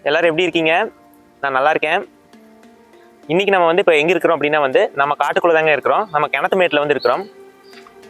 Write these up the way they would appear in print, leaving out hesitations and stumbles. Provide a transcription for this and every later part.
எல்லாரும் எப்படி இருக்கீங்க? நான் நல்லா இருக்கேன். இன்னைக்கு நம்ம வந்து இப்போ எங்கே இருக்கிறோம் அப்படின்னா வந்து நம்ம காட்டுக்குள்ளே தாங்க இருக்கிறோம். நம்ம கிணத்து மேட்டில் வந்து இருக்கிறோம்.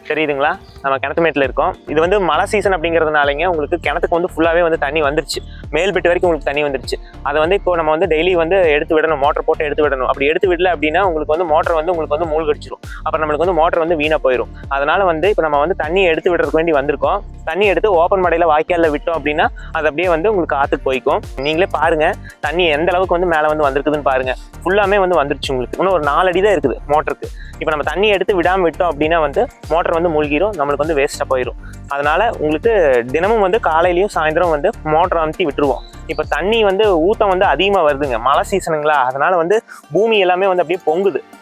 தெரியுதுங்களா? நம்ம கிணத்து மேட்டில் இருக்கோம். இது வந்து மழை சீசன் அப்படிங்கிறதுனாலங்க உங்களுக்கு கிணத்துக்கு வந்து ஃபுல்லாகவே வந்து தண்ணி வந்துருச்சு. மேல் பெட்டு வரைக்கும் உங்களுக்கு தண்ணி வந்துருச்சு. அதை வந்து இப்போ நம்ம வந்து டெய்லி வந்து எடுத்து விடணும், மோட்டர் போட்டு எடுத்து விடணும். அப்படி எடுத்து விடல அப்படின்னா உங்களுக்கு வந்து மோட்டர் வந்து உங்களுக்கு வந்து மூழ்கடிச்சிடும். அப்புறம் நம்மளுக்கு வந்து மோட்டர் வந்து வீணாக போயிடும். அதனால வந்து இப்போ நம்ம வந்து தண்ணியை எடுத்து விடுறதுக்கு வேண்டி வந்திருக்கோம். தண்ணி எடுத்து ஓப்பன் மடையில் வாய்க்காலில் விட்டோம் அப்படின்னா அது அப்படியே வந்து உங்களுக்கு ஆற்றுக்கு போய்க்கும். நீங்களே பாருங்க தண்ணி எந்த அளவுக்கு வந்து மேலே வந்து வந்திருக்குதுன்னு பாருங்க. ஃபுல்லாமே வந்து வந்துருச்சு. உங்களுக்கு இன்னும் ஒரு 4 அடி தான் இருக்குது மோட்டருக்கு. இப்போ நம்ம தண்ணி எடுத்து விடாமல் விட்டோம் அப்படின்னா வந்து மோட்டர் வந்து மூழ்கிடும், நம்மளுக்கு வந்து வேஸ்ட்டாக போயிடும். அதனால உங்களுக்கு தினமும் வந்து காலையிலையும் சாயந்தரம் வந்து மோட்டர் அமுத்தி விட்டுருவோம். இப்போ தண்ணி வந்து ஊத்தம் வந்து அதிகமாக வருதுங்க, மழை சீசனுங்களா. அதனால வந்து பூமி எல்லாமே வந்து அப்படியே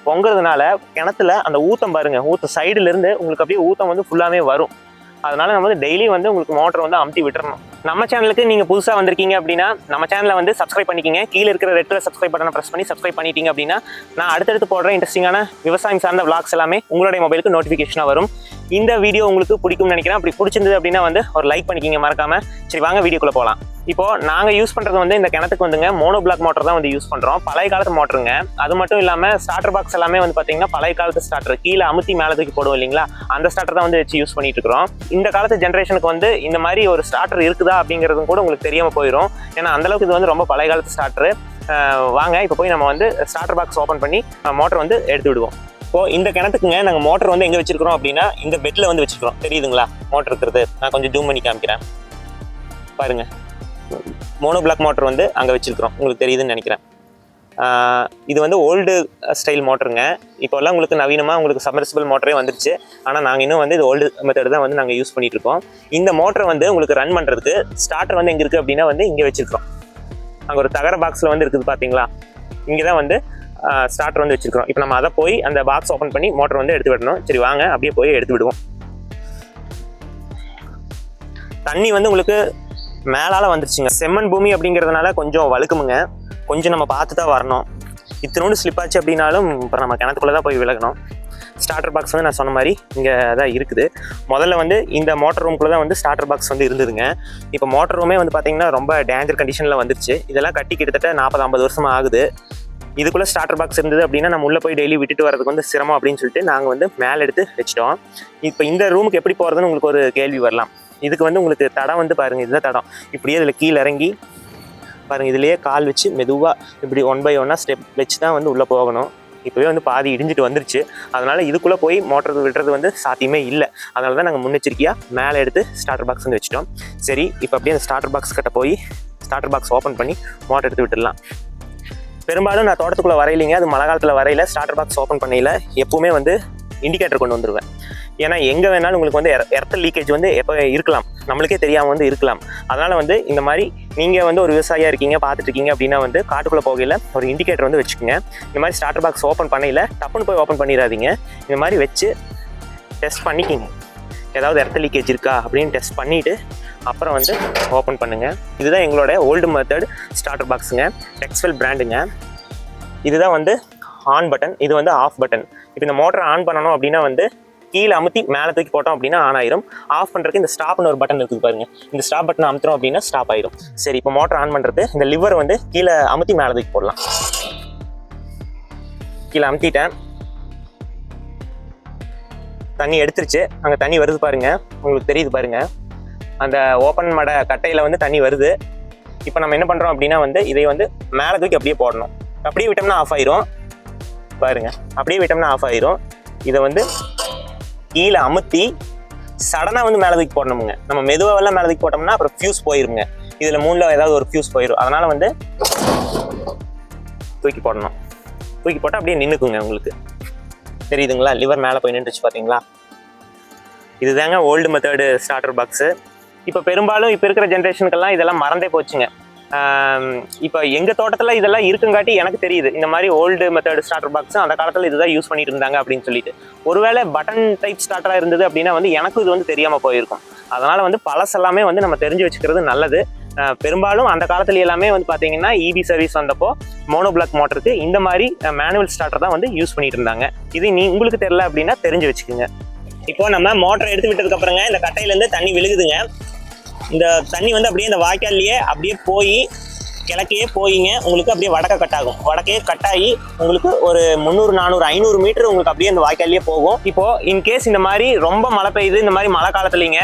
பொங்குறதுனால கிணத்துல அந்த ஊத்தம் பாருங்க, ஊத்த சைடுல இருந்து உங்களுக்கு அப்படியே ஊத்தம் வந்து ஃபுல்லாமே வரும். அதனால நம்ம வந்து டெய்லி வந்து உங்களுக்கு மோட்டர் வந்து அமுத்தி விட்டுறணும். நம்ம சேனலுக்கு நீங்கள் புதுசாக வந்திருக்கீங்க அப்படின்னா நம்ம சேனலை வந்து சப்ஸ்கிரைப் பண்ணிக்கிங்க. கீழே இருக்கிற ரெட் கலர் சப்ஸ்கிரைப் பட்டனை ப்ரெஸ் பண்ணி சப்ஸ்கிரைப் பண்ணிட்டீங்க அப்படின்னா நான் அடுத்தடுத்து போடுற இன்ட்ரெஸ்டிங்கான விவசாயம் சார்ந்த விளாக்ஸ் எல்லாமே உங்களுடைய மொபைலுக்கு நோட்டிஃபிகேஷனாக வரும். இந்த வீடியோ உங்களுக்கு பிடிக்கும்னு நினைக்கிறேன். அப்படி பிடிச்சிருந்தது அப்படின்னா வந்து ஒரு லைக் பண்ணிக்கிங்க மறக்காம. சரி வாங்க வீடியோக்குள்ளே போகலாம். இப்போ நாங்கள் யூஸ் பண்ணுறது வந்து இந்த கிணத்துக்கு வந்துங்க மோனோ பிளாக் மோட்டர் தான் வந்து யூஸ் பண்ணுறோம். பழைய காலத்து மோட்டருங்க. அது மட்டும் இல்லாமல் ஸ்டார்டர் பாக்ஸ் எல்லாமே வந்து பார்த்தீங்கன்னா பழைய காலத்து ஸ்டார்டர், கீழே அமுத்தி மேலே தூக்கி போடுவோம் இல்லைங்களா, அந்த ஸ்டார்டர் தான் வந்து வச்சு யூஸ் பண்ணிட்டு இருக்கிறோம். இந்த காலத்து ஜென்ரேஷனுக்கு வந்து இந்த மாதிரி ஒரு ஸ்டார்டர் இருக்குதா அப்படிங்கிறதும் கூட உங்களுக்கு தெரியாமல் போயிடும். ஏன்னா அந்தளவுக்கு இது வந்து ரொம்ப பழைய காலத்து ஸ்டார்டர். வாங்க இப்போ போய் நம்ம வந்து ஸ்டார்டர் பாக்ஸ் ஓப்பன் பண்ணி மோட்டர் வந்து எடுத்து விடுவோம். இப்போ இந்த கிணத்துக்குங்க நாங்கள் மோட்டர் வந்து எங்கே வச்சிருக்கிறோம் அப்படின்னா இந்த பெட்டில் வந்து வச்சிருக்கிறோம். தெரியுதுங்களா மோட்டர் இருக்கிறது? நான் கொஞ்சம் ஜூம் பண்ணி காமிக்கிறேன் பாருங்க. மோனோ பிளாக் மோட்டர் வந்து அங்கே வச்சிருக்கிறோம், உங்களுக்கு தெரியுதுன்னு நினைக்கிறேன். இது வந்து ஓல்டு ஸ்டைல் மோட்டருங்க. இப்போல்லாம் உங்களுக்கு நவீனமாக உங்களுக்கு சப்மர்சிபிள் மோட்டரே வந்துருச்சு. ஆனால் நாங்கள் இன்னும் வந்து இது ஓல்டு மெத்தட் தான் வந்து நாங்கள் யூஸ் பண்ணிட்டு இருக்கோம். இந்த மோட்டரை வந்து உங்களுக்கு ரன் பண்ணுறதுக்கு ஸ்டார்டர் வந்து எங்கே இருக்குது அப்படின்னா வந்து இங்கே வச்சிருக்கிறோம். அங்கே ஒரு தகர பாக்ஸில் வந்து இருக்குது பார்த்தீங்களா, இங்கே தான் வந்து ஸ்டார்டர் வந்து வச்சிருக்கிறோம். இப்போ நம்ம அதை போய் அந்த பாக்ஸ் ஓப்பன் பண்ணி மோட்டர் வந்து எடுத்து விடணும். சரி வாங்க அப்படியே போய் எடுத்து விடுவோம். தண்ணி வந்து உங்களுக்கு மேலால வந்துருச்சுங்க. செம்மண் பூமி அப்படிங்கிறதுனால கொஞ்சம் வழுக்குமுங்க, கொஞ்சம் நம்ம பார்த்து தான் வரணும். இத்தனோடு ஸ்லிப் ஆச்சு அப்படின்னாலும் இப்போ நம்ம கிணத்துக்குள்ளே தான் போய் விலகணும். ஸ்டார்டர் பாக்ஸ் வந்து நான் சொன்ன மாதிரி இங்கே தான் இருக்குது. முதல்ல வந்து இந்த மோட்டர் ரூம்குள்ளே தான் வந்து ஸ்டார்டர் பாக்ஸ் வந்து இருந்ததுங்க. இப்போ மோட்டர் ரூமே வந்து பார்த்திங்கன்னா ரொம்ப டேஞ்சர் கண்டிஷனில் வந்துருச்சு. இதெல்லாம் கட்டி கிட்டத்தட்ட 40-50 வருஷமாக ஆகுது. இதுக்குள்ளே ஸ்டார்டர் பாக்ஸ் இருந்தது அப்படின்னா நம்ம உள்ளே போய் டெய்லி விட்டுட்டு வரதுக்கு வந்து சிரமம் அப்படின்னு சொல்லிட்டு நாங்கள் வந்து மேலே எடுத்து வச்சிட்டோம். இப்போ இந்த ரூமுக்கு எப்படி போகிறதுன்னு உங்களுக்கு ஒரு கேள்வி வரலாம். இதுக்கு வந்து உங்களுக்கு தடம் வந்து பாருங்கள், இதுதான் தடம். இப்படியே இதில் கீழே இறங்கி பாருங்கள், இதுலேயே கால் வச்சு மெதுவாக இப்படி 1 by 1 ஸ்டெப் வச்சு தான் வந்து உள்ளே போகணும். இப்போவே வந்து பாதி இடிஞ்சிட்டு வந்துருச்சு. அதனால் இதுக்குள்ளே போய் மோட்டர் விடுறது வந்து சாத்தியமே இல்லை. அதனால தான் நாங்கள் முன்னெச்சரிக்கையாக மேலே எடுத்து ஸ்டார்டர் பாக்ஸ் வந்து வச்சுட்டோம். சரி இப்போ அப்படியே அந்த ஸ்டார்டர் பாக்ஸ் கிட்ட போய் ஸ்டார்டர் பாக்ஸ் ஓப்பன் பண்ணி மோட்டர் எடுத்து விட்டுடலாம். பெரும்பாலும் நான் தோட்டத்துக்குள்ளே வரையிலைங்க, அது மழை காலத்தில் வரையில ஸ்டார்டர் பாக்ஸ் ஓப்பன் பண்ணையில் எப்போவுமே வந்து இண்டிகேட்டர் கொண்டு வந்துடுவேன். ஏன்னா எங்கே வேணாலும் உங்களுக்கு வந்து எர்த் லீக்கேஜ் வந்து எப்போ இருக்கலாம், நம்மளுக்கே தெரியாமல் வந்து இருக்கலாம். அதனால் வந்து இந்த மாதிரி நீங்கள் வந்து ஒரு விவசாயியாக இருக்கீங்க, பார்த்துட்டு இருக்கீங்க அப்படின்னா வந்து காட்டுக்குள்ளே போகையில் ஒரு இண்டிகேட்டர் வந்து வச்சுக்கோங்க. இந்த மாதிரி ஸ்டார்டர் பாக்ஸ் ஓப்பன் பண்ணையில் டப்புன்னு போய் ஓப்பன் பண்ணிடாதீங்க. இந்த மாதிரி வச்சு டெஸ்ட் பண்ணிக்கிங்க, ஏதாவது எர்த் லீக்கேஜ் இருக்கா அப்படின்னு டெஸ்ட் பண்ணிவிட்டு அப்புறம் வந்து ஓப்பன் பண்ணுங்கள். இதுதான் எங்களோட ஓல்டு மெத்தட் ஸ்டார்டர் பாக்ஸுங்க, டெக்ஸ்வெல் பிராண்டுங்க. இதுதான் வந்து ஆன் பட்டன், இது வந்து ஆஃப் பட்டன். இப்போ இந்த மோட்டரை ஆன் பண்ணணும் அப்படின்னா வந்து கீழே அமுத்தி மேலே தூக்கி போட்டோம் அப்படின்னா ஆன் ஆயிரும். ஆஃப் பண்ணுறதுக்கு இந்த ஸ்டாப்னு ஒரு பட்டன் இருக்குது பாருங்க, இந்த ஸ்டாப் பட்டன் அமுத்துறோம் அப்படின்னா ஸ்டாப் ஆயிரும். சரி இப்போ மோட்டர் ஆன் பண்ணுறது இந்த லிவர் வந்து கீழே அமுத்தி மேலே தூக்கி போடலாம். கீழே அமுத்திட்டேன், தண்ணி எடுத்துருச்சு. அங்கே தண்ணி வருது பாருங்க, உங்களுக்கு தெரியுது பாருங்க, அந்த ஓப்பன் மடை கட்டையில் வந்து தண்ணி வருது. இப்போ நம்ம என்ன பண்ணுறோம் அப்படின்னா வந்து இதை வந்து மேலே தூக்கி அப்படியே போடணும். அப்படியே விட்டோம்னா ஆஃப் ஆயிரும் பாருங்க, அப்படியே விட்டோம்னா ஆஃப் ஆயிரும். இதை வந்து கீழே அமுத்தி சடனாக வந்து மேலே தூக்கி போடணுமுங்க. நம்ம மெதுவாக மேலே தூக்கி போட்டோம்னா அப்புறம் ஃபியூஸ் போயிருங்க. இதில் 3ல் ஏதாவது ஒரு ஃபியூஸ் போயிடும். அதனால் வந்து தூக்கி போடணும். தூக்கி போட்டால் அப்படியே நின்றுக்குங்க. உங்களுக்கு தெரியுதுங்களா, லிவர் மேலே போய் நின்றுச்சு பார்த்தீங்களா. இதுதாங்க ஓல்டு மெத்தடு ஸ்டார்டர் பாக்ஸு. இப்போ பெரும்பாலும் இப்போ இருக்கிற ஜென்ரேஷனுக்கெல்லாம் இதெல்லாம் மறந்தே போச்சுங்க. இப்போ எங்கள் தோட்டத்தில் இதெல்லாம் இருக்குங்காட்டி எனக்கு தெரியுது இந்த மாதிரி ஓல்டு மெத்தட் ஸ்டார்டர் பாக்ஸ் அந்த காலத்தில் இதுதான் யூஸ் பண்ணிட்டு இருந்தாங்க அப்படின்னு சொல்லிட்டு. ஒருவேளை பட்டன் டைப் ஸ்டார்டராக இருந்தது அப்படின்னா வந்து எனக்கும் இது வந்து தெரியாமல் போயிருக்கும். அதனால் வந்து பழசெல்லாமே வந்து நம்ம தெரிஞ்சு வச்சுக்கிறது நல்லது. பெரும்பாலும் அந்த காலத்துல எல்லாமே வந்து பார்த்தீங்கன்னா இபி சர்வீஸ் வந்தப்போ மோனோ பிளாக் மோட்டருக்கு இந்த மாதிரி மேனுவல் ஸ்டார்டர் தான் வந்து யூஸ் பண்ணிட்டு இருந்தாங்க. இது உங்களுக்கு தெரியல அப்படின்னா தெரிஞ்சு வச்சுக்கோங்க. இப்போ நம்ம மோட்டரை எடுத்து விட்டதுக்கு அப்புறங்க இந்த கட்டையிலேருந்து தண்ணி விழுகுதுங்க. இந்த தண்ணி வந்து அப்படியே இந்த வாய்க்கால்லையே அப்படியே போய் கிழக்கையே போயிங்க உங்களுக்கு அப்படியே வடக்க கட் ஆகும். வடக்கே கட் ஆகி உங்களுக்கு ஒரு 300 400 500 மீட்டர் உங்களுக்கு அப்படியே அந்த வாய்க்காலே போகும். இப்போ இன்கேஸ் இந்த மாதிரி ரொம்ப மழை பெய்யுது, இந்த மாதிரி மழை காலத்துலங்க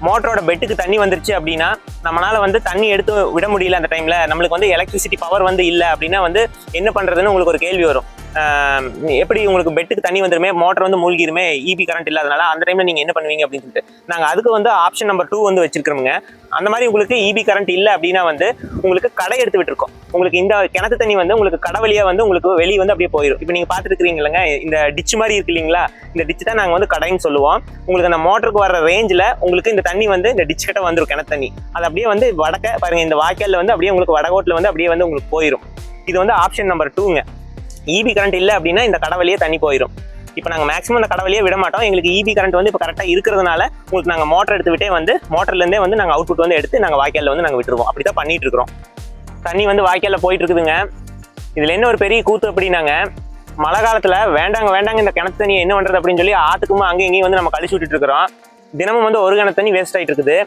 மோட்டரோட பெட்டுக்கு தண்ணி வந்துருச்சு அப்படின்னா நம்மளால வந்து தண்ணி எடுத்து விட முடியல. அந்த டைம்ல நம்மளுக்கு வந்து எலக்ட்ரிசிட்டி பவர் வந்து இல்லை அப்படின்னா வந்து என்ன பண்றதுன்னு உங்களுக்கு ஒரு கேள்வி வரும். எப்படி உங்களுக்கு பெட்டுக்கு தண்ணி வந்துருமே, மோட்டர் வந்து மூழ்கிருமே, இபி கரண்ட் இல்லாதனால அந்த டைம்ல நீங்க என்ன பண்ணுவீங்க அப்படின்னு சொல்லிட்டு நாங்க அதுக்கு வந்து ஆப்ஷன் நம்பர் 2 வந்து வச்சிருக்கிறோமுங்க. அந்த மாதிரி உங்களுக்கு இபி கரண்ட் இல்லை அப்படின்னா வந்து உங்களுக்கு கடை எடுத்து விட்டுருக்கோம். உங்களுக்கு இந்த கிணத்து தண்ணி வந்து உங்களுக்கு கடை வழியா வந்து உங்களுக்கு வெளியே வந்து அப்படியே போயிடும். இப்போ நீங்க பாத்துருக்கீங்களா இந்த டிச் மாதிரி இருக்கு இல்லைங்களா, இந்த டிச் தான் நாங்க வந்து கடைன்னு சொல்லுவோம். உங்களுக்கு அந்த மோட்டருக்கு வர ரேஞ்சில் உங்களுக்கு இந்த தண்ணி வந்து இந்த டிச் கிட்ட வந்துடும். கிணத்து தண்ணி அது அப்படியே வந்து வடக்க பாருங்க, இந்த வாய்க்காலில் வந்து அப்படியே உங்களுக்கு வடகோட்டில் வந்து அப்படியே வந்து உங்களுக்கு போயிடும். இது வந்து ஆப்ஷன் நம்பர் 2ங்க. இபி கரண்ட் இல்லை அப்படின்னா இந்த கடை வழியே தண்ணி போயிடும். இப்போ நாங்கள் மேக்ஸிமம் அந்த கடை வழியே விட மாட்டோம். எங்களுக்கு இபி கரண்ட் வந்து இப்போ கரெக்டாக இருக்கிறதுனால உங்களுக்கு நாங்கள் மோட்டர் எடுத்து விட்டே வந்து மோட்டர்லேருந்தே வந்து நாங்கள் அவுட்புட் வந்து எடுத்து நாங்கள் வாய்க்காலில் வந்து நாங்கள் விட்டுருவோம். அப்படி தான் பண்ணிட்டு இருக்கிறோம். தண்ணி வந்து வாய்க்காலில் போயிட்டு இருக்குதுங்க. இதில் என்ன ஒரு பெரிய கூத்து அப்படின்னாங்க, மழை காலத்தில் வேண்டாங்க இந்த கிணத்து தண்ணியை என்ன பண்ணுறது அப்படின்னு சொல்லி ஆற்றுக்கும் அங்கேயும் இங்கேயும் வந்து நம்ம கழிச்சு விட்டுட்டு இருக்கிறோம். தினமும் வந்து ஒரு கிணத்து தண்ணி வேஸ்ட் ஆகிட்டு இருக்குது.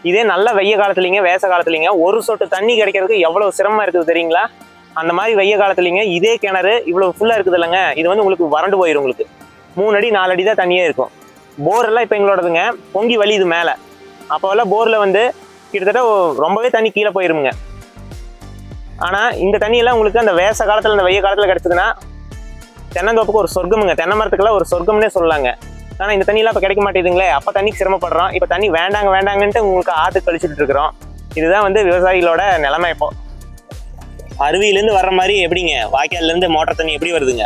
இதே நல்ல வெய்ய காலத்துலிங்க வேச காலத்துலிங்க ஒரு சொட்டு தண்ணி கிடைக்கிறதுக்கு எவ்வளோ சிரமமாக இருக்குது தெரியுங்களா? அந்த மாதிரி வெய்ய காலத்துலிங்க இதே கிணறு இவ்வளோ ஃபுல்லாக இருக்குது இல்லைங்க, இது வந்து உங்களுக்கு வறண்டு போயிடும். உங்களுக்கு 3 அடி 4 அடி தான் தண்ணியே இருக்கும். போரெல்லாம் இப்போ எங்களோடதுங்க பொங்கி வலியுது மேலே. அப்போல்லாம் போரில் வந்து கிட்டத்தட்ட ரொம்பவே தண்ணி கீழே போயிருமுங்க. ஆனால் இந்த தண்ணியெல்லாம் உங்களுக்கு அந்த வேச காலத்தில் அந்த வெய்ய காலத்தில் கிடச்சிதுன்னா தென்னந்தோப்புக்கு ஒரு சொர்க்கமுங்க, தென்னை மரத்துக்கெல்லாம் ஒரு சொர்க்கம்னே சொல்லலாங்க. ஆனால் இந்த தண்ணியெல்லாம் இப்போ கிடைக்க மாட்டேங்குதுங்களே, அப்போ தண்ணிக்கு சிரமப்படுறோம். இப்போ தண்ணி வேண்டாங்கன்ட்டு உங்களுக்கு ஆற்று கழிச்சுட்டு இருக்கிறோம். இதுதான் வந்து விவசாயிகளோட நிலைமை. இப்போ அருவியிலேருந்து வர்ற மாதிரி எப்படிங்க வாய்க்கால்லேருந்து மோட்டர் தண்ணி எப்படி வருதுங்க?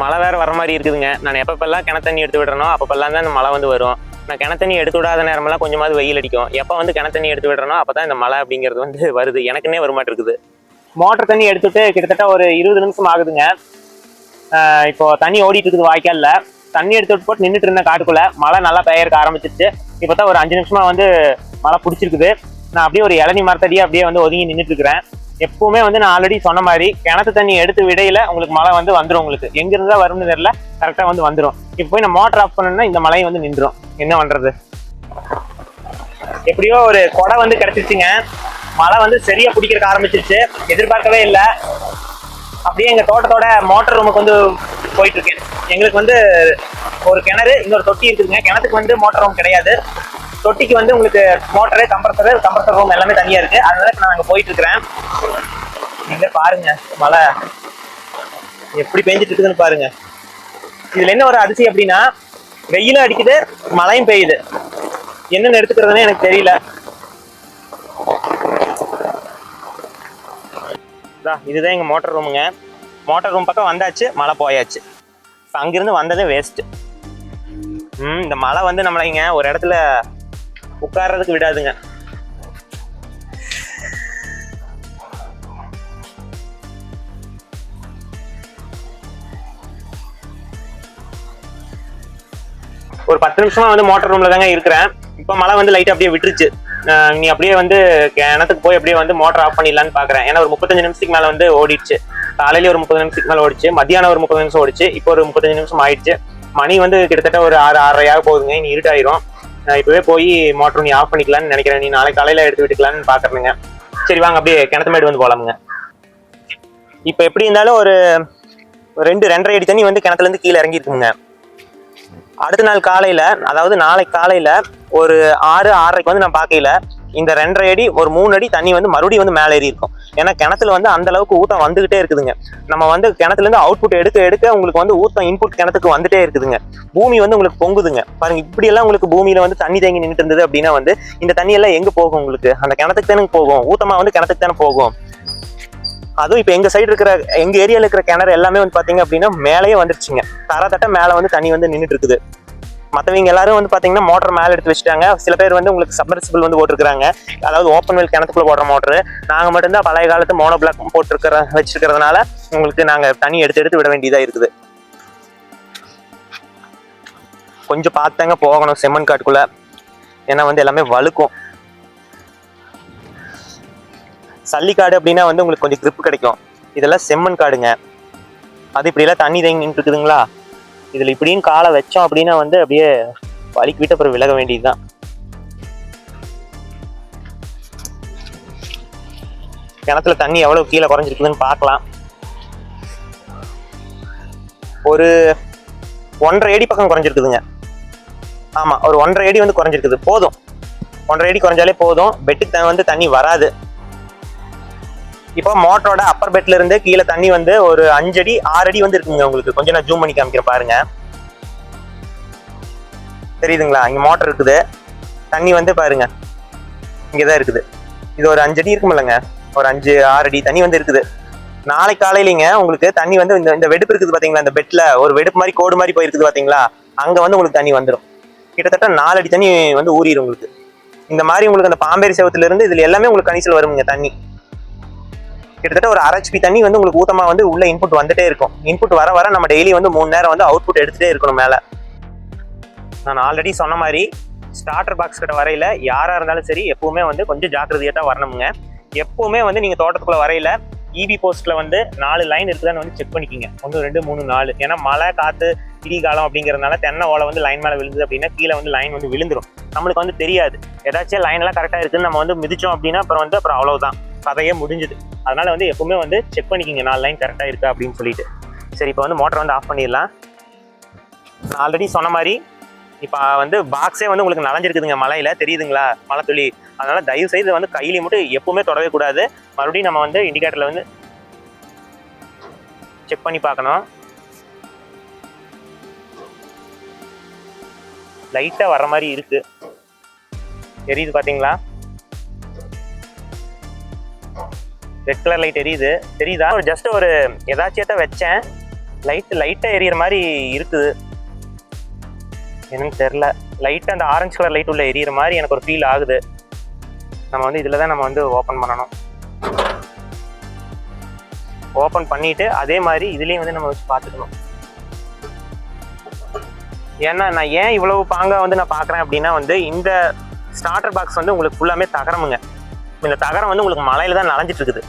மழை வேற வர மாதிரி இருக்குதுங்க. நான் எப்பப்பெல்லாம் கிணத்து தண்ணி எடுத்து விடுறனோ அப்பப்பெல்லாம் தான் இந்த மழை வந்து வரும். நான் கிணத்து தண்ணி எடுத்து விடாத நேரமெல்லாம் கொஞ்சமாவது வெயில் அடிக்கும். எப்போ வந்து கிணத்து தண்ணி எடுத்து விடுறனோ அப்போ தான் இந்த மழை அப்படிங்கிறது வந்து வருது. எனக்குன்னே வருமாட்டிருக்குது. மோட்டர் தண்ணி எடுத்துட்டு கிட்டத்தட்ட ஒரு 20 நிமிஷம் ஆகுதுங்க. இப்போ தண்ணி ஓடிட்டு இருக்குது வாய்க்கால்ல. தண்ணி எடுத்துட்டு போட்டு நின்றுட்டு இருந்தேன் காட்டுக்குள்ள. மழை நல்லா பெய்யறக்க ஆரம்பிச்சிருச்சு. இப்போ தான் ஒரு 5 நிமிஷமா வந்து மழை பிடிச்சிருக்குது. நான் அப்படியே ஒரு இளநீ மரத்தடியே அப்படியே வந்து ஒதுங்கி நின்றுட்டு இருக்கிறேன். எப்பவுமே வந்து நான் ஆல்ரெடி சொன்ன மாதிரி கிணத்து தண்ணி எடுத்து விடையில உங்களுக்கு மழை வந்து வந்துடும். உங்களுக்கு எங்க இருந்தா வரும்னு தெரியல, கரெக்டா வந்து வந்துடும். இப்போ போய் நான் மோட்டர் ஆஃப் பண்ணேன்னா இந்த மழையை வந்து நின்றுடும். என்ன பண்றது? எப்படியோ ஒரு கொடை வந்து கிடைச்சிருச்சுங்க. மழை வந்து சரியா பிடிக்கிறக்க ஆரம்பிச்சிருச்சு. எதிர்பார்க்கவே இல்லை. அப்படியே எங்க தோட்டத்தோட மோட்டர் ரூமுக்கு வந்து போயிட்டு இருக்கேன். எங்களுக்கு வந்து ஒரு கிணறு, இன்னொரு தொட்டி இருக்குதுங்க. கிணத்துக்கு வந்து மோட்டர் ரூம் கிடையாது. தொட்டிக்கு வந்து உங்களுக்கு மோட்டரு, கம்ப்ரஸர் ரூம் எல்லாமே தனியா இருக்கு. அதனால நான் அங்கே போயிட்டு இருக்கிறேன். நீங்க பாருங்க மழை எப்படி பெஞ்சிட்டு இருக்குதுன்னு பாருங்க. இதுல என்ன ஒரு அதிசயம் அப்படின்னா, வெயிலும் அடிக்குது மழையும் பெய்யுது. என்னன்னு எடுத்துக்கிறதுனே எனக்கு தெரியல. இதுதான் எங்க மோட்டர் ரூமுங்க. மோட்டர் ரூம் பக்கம் வந்தாச்சு, மழை போயாச்சு. இப்போ அங்கிருந்து வந்ததே வேஸ்ட். இந்த மழை வந்து நம்மளைங்க ஒரு இடத்துல உட்கார்றதுக்கு விடாதுங்க. ஒரு 10 நிமிஷமா வந்து மோட்டர் ரூம்ல தாங்க இருக்கிறேன். இப்போ மழை வந்து லைட்டா அப்படியே விட்டுருச்சு. நீ அப்படியே வந்து கிணத்துக்கு போய் அப்படியே வந்து மோட்டர் ஆஃப் பண்ணிடலான்னு பாக்குறேன். ஏன்னா ஒரு 35 நிமிஷத்துக்கு மேல வந்து ஓடிடுச்சு. காலையில ஒரு 30 நிமிஷத்துக்கு மேல ஓடிச்சு, மத்தியானம் ஒரு 30 நிமிஷம் ஓடிச்சு, இப்போ ஒரு 35 நிமிஷம் ஆயிடுச்சு. மணி வந்து கிட்டத்தட்ட ஒரு 6 6:30 போகுதுங்க. இனி இருட்டாயிரும். இப்பவே போய் மோட்டர் நீ ஆஃப் பண்ணிக்கலான்னு நினைக்கிறேன். நீ நாளைக்கு காலையில எடுத்து விட்டுக்கலான்னு பாக்குறேங்க. சரி வாங்க அப்படியே கிணத்து மேடு வந்து போலாமுங்க. இப்ப எப்படி இருந்தாலும் ஒரு 2-2.5 அடி தண்ணி வந்து கிணத்துல இருந்து கீழே இறங்கி இருக்குங்க. அடுத்த நாள் காலையில, அதாவது நாளைக்கு காலையில ஒரு 6-6:30 வந்து நான் பார்க்கல, இந்த 2.5 அடி ஒரு 3 அடி தண்ணி வந்து மறுபடியும் வந்து மேலே ஏறி இருக்கும். ஏன்னா கிணத்துல வந்து அந்த அளவுக்கு ஊத்தம் வந்துகிட்டே இருக்குதுங்க. நம்ம வந்து கிணத்துல இருந்து அவுட்புட் எடுக்க உங்களுக்கு வந்து ஊத்தம் இன்புட் கிணத்துக்கு வந்துட்டே இருக்குதுங்க. பூமி வந்து உங்களுக்கு பொங்குதுங்க. பாருங்க, இப்படி எல்லாம் உங்களுக்கு பூமியில வந்து தண்ணி தேங்கி நின்றுட்டு இருந்தது அப்படின்னா வந்து இந்த தண்ணி எல்லாம் எங்க போகும்? உங்களுக்கு அந்த கிணத்துக்கு தானே போகும். ஊத்தமா வந்து கிணத்துக்கு தானே போகும். அதுவும் இப்போ எங்க சைடு இருக்கிற, எங்க ஏரியால இருக்கிற கிணறு எல்லாமே வந்து பாத்தீங்க அப்படின்னா மேலேயே வந்துருச்சுங்க. தர மேல வந்து தண்ணி வந்து நின்றுட்டு இருக்குது. மற்றவங்க எல்லாரும் வந்து பாத்தீங்கன்னா மோட்டர் மேலே எடுத்து வச்சுட்டாங்க. சில பேர் வந்து உங்களுக்கு சப்மர்சிபிள் வந்து போட்டிருக்காங்க, அதாவது ஓப்பன் வெல் கிணத்துக்குள்ள போடுற மோட்டரு. நாங்க மட்டும்தான் பழைய காலத்து மோனோ பிளாக் வச்சிருக்கிறதுனால உங்களுக்கு நாங்க தண்ணி எடுத்து விட வேண்டியதா இருக்குது. கொஞ்சம் பார்த்தாங்க போகணும் செம்மண் காட்டுக்குள்ள, ஏன்னா வந்து எல்லாமே வழுக்கும். சல்லிக்காடு அப்படின்னா வந்து உங்களுக்கு கொஞ்சம் கிரிப் கிடைக்கும். இதெல்லாம் செம்மண் காடுங்க. அது இப்படியெல்லாம் தண்ணி தேங்கி இருக்குதுங்களா, இதில் இப்படின்னு காலை வச்சோம் அப்படின்னா வந்து அப்படியே வலிக்கு விட்டு அப்புறம் விலக வேண்டியது தான். கிணத்துல தண்ணி எவ்வளவு கீழே குறைஞ்சிருக்குதுன்னு பார்க்கலாம். ஒரு 1.5 அடி பக்கம் குறைஞ்சிருக்குதுங்க. ஆமா, ஒரு 1.5 அடி வந்து குறைஞ்சிருக்குது. போதும், 1.5 அடி குறைஞ்சாலே போதும், பெட்டுக்கு வந்து தண்ணி வராது. இப்போ மோட்டரோட அப்பர் பெட்ல இருந்து கீழே தண்ணி வந்து ஒரு 5 அடி 6 அடி வந்து இருக்குங்க. உங்களுக்கு கொஞ்சம் நான் ஜூம் பண்ணி காமிக்கிறேன் பாருங்க, தெரியுதுங்களா? இங்க மோட்டர் இருக்குது, தண்ணி வந்து பாருங்க இங்கதான் இருக்குது. இது ஒரு 5 அடி இருக்குமில்லங்க, ஒரு 5-6 அடி தண்ணி வந்து இருக்குது. நாளை காலையிலங்க உங்களுக்கு தண்ணி வந்து இந்த வெடுப்பு இருக்குது பாத்தீங்களா, இந்த பெட்ல ஒரு வெடுப்பு மாதிரி கோடு மாதிரி போயிருக்குது பாத்தீங்களா, அங்க வந்து உங்களுக்கு தண்ணி வந்துடும். கிட்டத்தட்ட 4 அடி தண்ணி வந்து ஊறிடும் உங்களுக்கு. இந்த மாதிரி உங்களுக்கு அந்த பாம்பேரி செவத்துல இருந்து இதுல எல்லாமே உங்களுக்கு கணிசல் வருங்க தண்ணி. கிட்டத்தட்ட ஒரு 1/2 HP தண்ணி வந்து உங்களுக்கு ஊத்தமா வந்து உள்ள இன்புட் வந்துட்டே இருக்கும். இன்புட் வர வர நம்ம டெய்லி வந்து 3 நேரம் வந்து அவுட்புட் எடுத்துட்டே இருக்கணும் மேல. நான் ஆல்ரெடி சொன்ன மாதிரி ஸ்டார்டர் பாக்ஸ் கிட்ட வரையில யாரா இருந்தாலும் சரி எப்பவுமே வந்து கொஞ்சம் ஜாக்கிரதையா தான் வரணுங்க. எப்பவுமே வந்து நீங்க தோட்டத்துக்குள்ள வரையில இபி போஸ்ட்ல வந்து 4 லைன் இருக்குதான்னு வந்து செக் பண்ணிக்கிங்க. 1 2 3 4. ஏன்னா மழை காத்து இடி காலம் அப்படிங்கிறதுனால தென்னை ஓலை வந்து லைன் மேலே விழுந்தது அப்படின்னா கீழே வந்து லைன் வந்து விழுந்துடும். நம்மளுக்கு வந்து தெரியாது. ஏதாச்சும் லைன் எல்லாம் கரெக்டாக இருக்குன்னு நம்ம வந்து மிதிச்சோம் அப்படின்னா அப்புறம் அவ்வளவுதான், கதையே முடிஞ்சுது. அதனால வந்து எப்பவுமே வந்து செக் பண்ணிக்கிங்க 4 லைன் கரெக்டாக இருக்கா அப்படின்னு சொல்லிட்டு. சரி, இப்போ வந்து மோட்டர் வந்து ஆஃப் பண்ணிடலாம். நான் ஆல்ரெடி சொன்ன மாதிரி இப்போ வந்து பாக்ஸே வந்து உங்களுக்கு நனைஞ்சிருக்குதுங்க மழையில, தெரியுதுங்களா மழை துளி. அதனால தயவு செய்து வந்து கையில மட்டும் எப்பவுமே தொடவே கூடாது. மறுபடியும் நம்ம வந்து இண்டிகேட்டர்ல வந்து செக் பண்ணி பார்க்கணும். லைட்டா வர்ற மாதிரி இருக்கு, தெரியுது பாத்தீங்களா? ரெட் கலர் லைட் தெரியுதா? ஜஸ்ட் ஒரு ஏதாச்சும் வச்சேன், லைட்டா எரியற மாதிரி இருக்குது. என்னன்னு தெரியல, லைட்டா அந்த ஆரஞ்சு கலர் லைட் உள்ள எரியற மாதிரி எனக்கு ஒரு ஃபீல் ஆகுது. நம்ம வந்து இதுல தான் நம்ம வந்து ஓப்பன் பண்ணணும். ஓப்பன் பண்ணிட்டு அதே மாதிரி இதுலயும் வந்து நம்ம வச்சு பார்த்துக்கணும். ஏன்னா நான் ஏன் இவ்வளவு பாங்கா வந்து நான் பார்க்குறேன் அப்படின்னா வந்து இந்த ஸ்டார்டர் பாக்ஸ் வந்து உங்களுக்கு ஃபுல்லாமே தகரமுங்க. இந்த தகரம் வந்து உங்களுக்கு மழையில தான் நனைஞ்சிட்டு இருக்குது,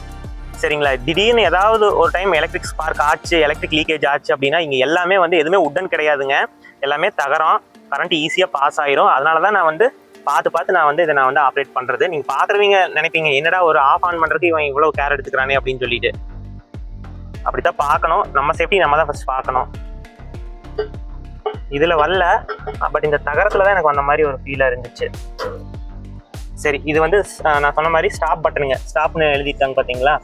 சரிங்களா? திடீர்னு ஏதாவது ஒரு டைம் எலக்ட்ரிக் ஸ்பார்க் ஆச்சு, எலக்ட்ரிக் லீக்கேஜ் ஆச்சு அப்படின்னா இங்கே எல்லாமே வந்து எதுவுமே உட்டன் கிடையாதுங்க, எல்லாமே தகரம். கரண்ட் ஈஸியாக பாஸ் ஆயிரும். அதனால தான் நான் வந்து பார்த்து நான் வந்து இதை நான் வந்து ஆப்ரேட் பண்ணுறது. நீங்கள் பார்க்குறவங்க நினைப்பீங்க என்னடா ஒரு ஆஃப் ஆன் பண்ணுறதுக்கு இவன் இவ்வளோ கேர் எடுத்துக்கிறானே அப்படின்னு சொல்லிட்டு. அப்படித்தான் பார்க்கணும், நம்ம சேஃப்டி நம்ம தான் ஃபர்ஸ்ட் பார்க்கணும். இதில் வரல, பட் இந்த தகரத்தில் தான் எனக்கு வந்த மாதிரி ஒரு ஃபீலாக இருந்துச்சு. சரி, இது வந்து நான் சொன்ன மாதிரி ஸ்டாப் பட்டனுங்க, ஸ்டாப்னு எழுதிட்டாங்க பார்த்தீங்களா?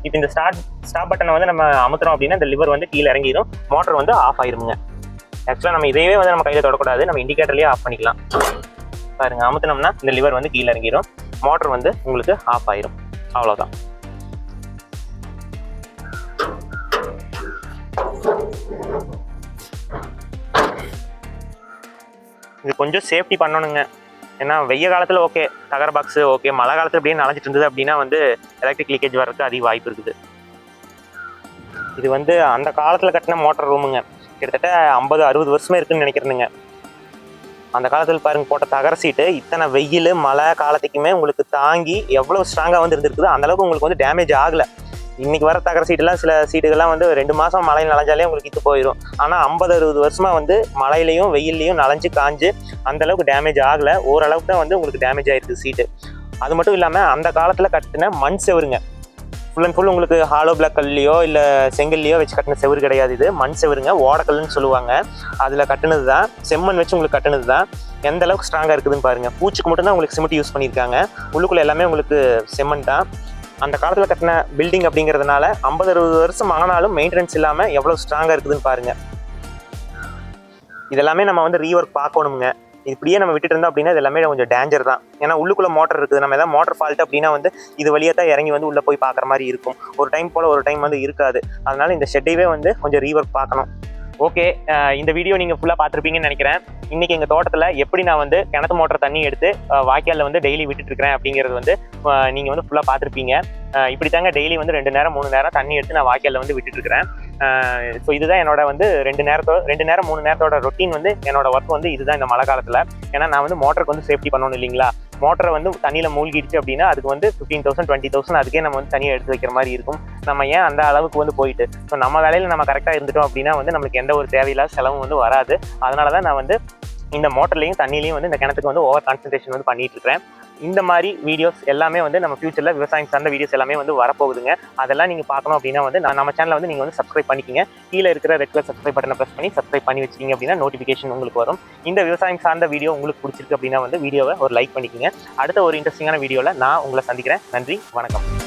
இப்போ இந்த ஸ்டாப் பட்டனை வந்து நம்ம அமுத்துறோம் அப்படின்னா இந்த லிவர் வந்து கீழே இறங்கிடும், மோட்டர் வந்து ஆஃப் ஆயிருமுங்க. ஆக்சுவலாக நம்ம இதையே வந்து நம்ம கையில் தொடக்கூடாது, நம்ம இண்டிகேட்டர்லேயே ஆஃப் பண்ணிக்கலாம். பாருங்க, அமுத்தினோம்னா இந்த லிவர் வந்து கீழே இறங்கிடும், மோட்டர் வந்து உங்களுக்கு ஆஃப் ஆயிரும். அவ்வளோதான். இது கொஞ்சம் சேஃப்டி பண்ணணுங்க. ஏன்னா வெய்ய காலத்தில் ஓகே தகர பாக்ஸு ஓகே, மழை காலத்தில் அப்படியே நனைஞ்சிட்டு இருந்தது அப்படின்னா வந்து எலக்ட்ரிக் லீக்கேஜ் வர்றதுக்கு அதிக வாய்ப்பு இருக்குது. இது வந்து அந்த காலத்தில் கட்டின மோட்டர் ரூமுங்க, கிட்டத்தட்ட 50-60 வருஷமே இருக்குன்னு நினைக்கிறேனுங்க. அந்த காலத்தில் பாருங்க போட்ட தகர சீட்டு இத்தனை வெயில் மழை காலத்துக்குமே உங்களுக்கு தாங்கி எவ்வளோ ஸ்ட்ராங்காக வந்து இருந்திருக்குது. அந்தளவுக்கு உங்களுக்கு வந்து டேமேஜ் ஆகலை. இன்னைக்கு வர தகர சீட்டுலாம் சில சீட்டுகள்லாம் வந்து 2 மாதம் மழையில் நனைஞ்சாலே உங்களுக்கு இத்து போயிடும். ஆனால் 50-60 வருஷமாக வந்து மழையிலையும் வெயிலையும் நனைஞ்சு காஞ்சு அந்தளவுக்கு டேமேஜ் ஆகலை, ஓரளவுக்கு தான் வந்து உங்களுக்கு டேமேஜ் ஆகிருக்கு சீட்டு. அது மட்டும் இல்லாமல் அந்த காலத்தில் கட்டின மண் செவருங்க, ஃபுல் அண்ட் ஃபுல் உங்களுக்கு ஹாலோ பிளாக் கல்லையோ இல்லை செங்கல்லையோ வச்சு கட்டின செவரு கிடையாது, இது மண் செவருங்க, ஓடக்கல்லுன்னு சொல்லுவாங்க. அதில் கட்டினது தான், செம்மண் வச்சு உங்களுக்கு கட்டினது தான். எந்த அளவுக்கு ஸ்ட்ராங்காக இருக்குதுன்னு பாருங்கள். பூச்சிக்கு மட்டும்தான் உங்களுக்கு சிமெண்ட் யூஸ் பண்ணியிருக்காங்க, உள்ளுக்குள்ளே எல்லாமே உங்களுக்கு செம்மண் தான். அந்த காலத்தில் கட்டின பில்டிங் அப்படிங்கிறதுனால 50-60 வருஷம் ஆனாலும் மெயின்டெனன்ஸ் இல்லாமல் எவ்வளோ ஸ்ட்ராங்காக இருக்குதுன்னு பாருங்கள். இதெல்லாமே நம்ம வந்து ரீஒர்க் பார்க்கணுங்க. இப்படியே நம்ம விட்டுட்டு இருந்தோம் அப்படின்னா இது எல்லாமே கொஞ்சம் டேஞ்சர் தான். ஏன்னா உள்ளுக்குள்ள மோட்டர் இருக்குது, நம்ம ஏதாவது மோட்டர் ஃபால்ட் அப்படின்னா வந்து இது வழியாக தான் இறங்கி வந்து உள்ளே போய் பார்க்குற மாதிரி இருக்கும். ஒரு டைம் போல் ஒரு டைம் வந்து இருக்காது. அதனால இந்த ஷெட்டையே வந்து கொஞ்சம் ரீஒர்க் பார்க்கணும். ஓகே, இந்த வீடியோ நீங்கள் ஃபுல்லாக பார்த்துருப்பீங்கன்னு நினைக்கிறேன். இன்றைக்கி எங்கள் தோட்டத்தில் எப்படி நான் வந்து கிணத்து மோட்டர் தண்ணி எடுத்து வாய்க்காலில் வந்து டெய்லி விட்டுட்டுருக்கிறேன் அப்படிங்கிறது வந்து நீங்கள் வந்து ஃபுல்லாக பார்த்துருப்பீங்க. இப்படி தாங்க டெய்லி வந்து 2 நேரம் 3 நேரம் தண்ணி எடுத்து நான் வாய்க்காலில் வந்து விட்டுட்டுருக்கிறேன். ஸோ இதுதான் என்னோட வந்து 2 நேரம் 3 நேரத்தோட ரொட்டீன் வந்து என்னோட ஒர்க் வந்து இதுதான் இந்த மழை காலத்தில். ஏன்னா நான் வந்து மோட்டருக்கு வந்து சேஃப்டி பண்ணணும் இல்லைங்களா, மோட்டரை வந்து தண்ணியில் மூழ்கிடுச்சு அப்படின்னா அதுக்கு வந்து 15,000 20,000 அதுக்கே நம்ம வந்து தனியாக எடுத்து வைக்கிற மாதிரி இருக்கும். நம்ம ஏன் அந்த அளவுக்கு வந்து போயிட்டு ஸோ நம்ம வேலையில் நம்ம கரெக்டாக இருந்துட்டோம் அப்படின்னா வந்து நம்மளுக்கு எந்த ஒரு தேவையில்லாத செலவும் வந்து வராது. அதனால தான் நான் வந்து இந்த மோட்டர்லையும் தண்ணிலையும் வந்து இந்த கிணத்துக்கு வந்து ஓவர் கான்சன்ட்ரேஷன் வந்து பண்ணிட்டு இருக்கிறேன். இந்த மாதிரி வீடியோஸ் எல்லாமே வந்து நம்ம ஃபியூச்சரில் விவசாயம் சார்ந்த வீடியோஸ் எல்லாமே வந்து வரப்போகுதுங்க. அதெல்லாம் நீங்கள் பார்க்கணும் அப்படின்னா வந்து நம்ம சேனலை வந்து நீங்கள் வந்து சப்ஸ்கிரைப் பண்ணிக்கிங்க. கீழே இருக்கிற ரெட் கலர் சப்ஸ்கிரைப் பட்டனை ப்ரெஸ் பண்ணி சப்ஸ்கிரைப் பண்ணி வச்சிங்க அப்படின்னா நோட்டிஃபிகேஷன் உங்களுக்கு வரும். இந்த விவசாயம் சார்ந்த வீடியோ உங்களுக்கு பிடிச்சிருக்கு அப்படின்னா வந்து வீடியோவை ஒரு லைக் பண்ணிக்கிங்க. அடுத்த ஒரு இன்ட்ரெஸ்டிங்கான வீடியோவில் நான் உங்களை சந்திக்கிறேன். நன்றி, வணக்கம்.